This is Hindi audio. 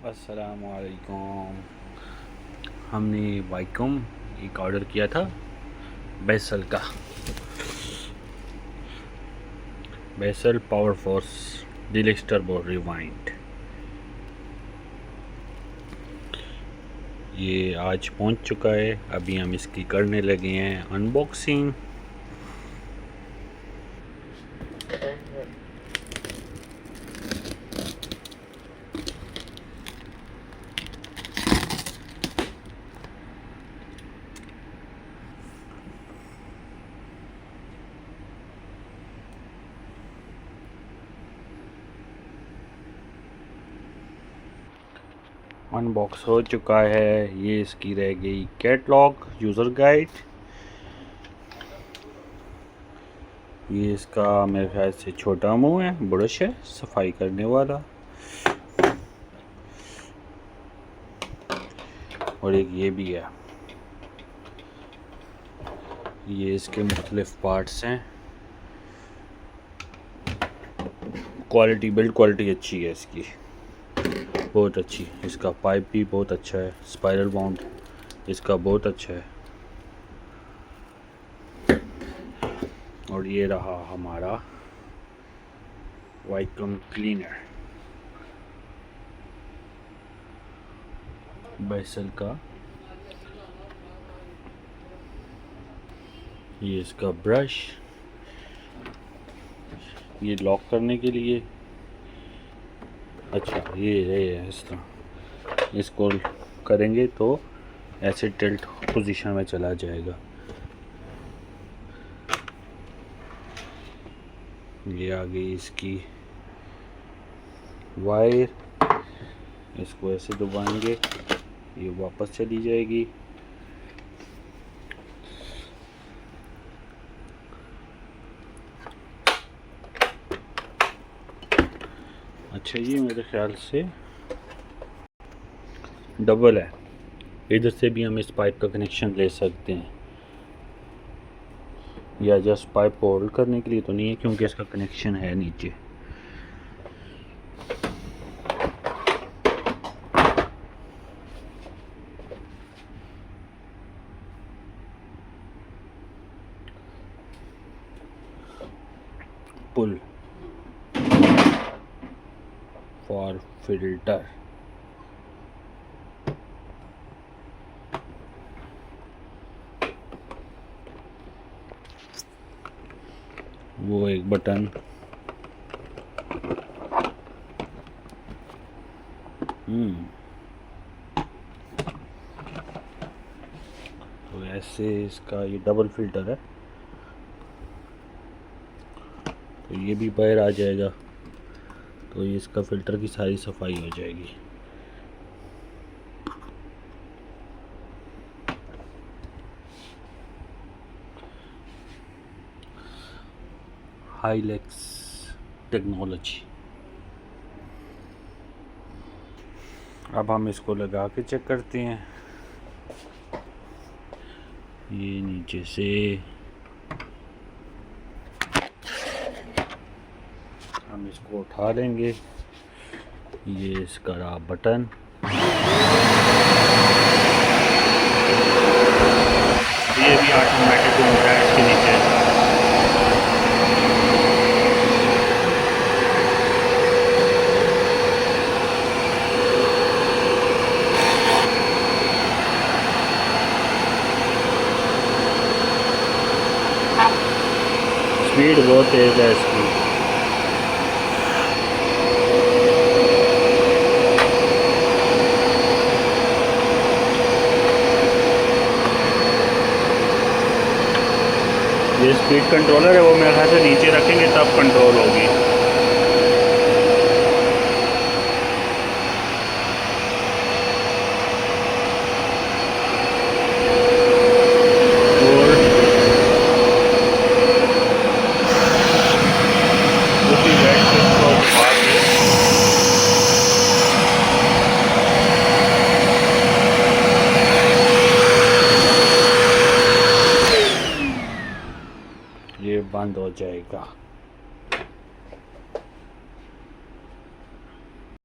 अस्सलामुअलैकुम। हमने वाइकम एक ऑर्डर किया था बेसल का, बेसल power force deluxe turbo rewind. ये आज पहुंच चुका है। अभी हम इसकी करने लगे हैं अनबॉक्सिंग। अनबॉक्स हो चुका है। ये इसकी रह गई कैटलॉग, यूज़र गाइड। ये इसका मेरे ख्याल से छोटा मुंह है, ब्रश है सफाई करने वाला, और एक ये भी है। ये इसके मुख्तलिफ पार्ट्स हैं। क्वालिटी, बिल्ड क्वालिटी अच्छी है इसकी, बहुत अच्छी। इसका पाइप भी बहुत अच्छा है, स्पाइरल बाउंड इसका बहुत अच्छा है। और ये रहा हमारा वाइकम क्लीनर बेसल का। ये इसका ब्रश, ये लॉक करने के लिए। अच्छा, ये है इस तरह, इसको करेंगे तो ऐसे टिल्ट पोजीशन में चला जाएगा। ये आ गई इसकी वायर, इसको ऐसे दबाएंगे ये वापस चली जाएगी। अच्छा, ये मेरे ख्याल से डबल है, इधर से भी हम इस पाइप का कनेक्शन ले सकते हैं, या जस्ट पाइप को होल्ड करने के लिए तो नहीं है क्योंकि इसका कनेक्शन है नीचे। पुल फॉर फिल्टर, वो एक बटन। तो ऐसे इसका ये डबल फिल्टर है, तो ये भी बाहर आ जाएगा, तो ये इसका फ़िल्टर की सारी सफाई हो जाएगी। Hilux technology. अब हम इसको लगा के चेक करते हैं। ये नीचे से हम इसको उठा लेंगे। ये इसका रहा बटन, ये भी ऑटोमेटिक होता है इसके नीचे। स्पीड बहुत तेज़ है इसकी। ये स्पीड कंट्रोलर है, वो मेरे ख्याल से नीचे रखेंगे तब कंट्रोल होगी। ये बंद हो जाएगा।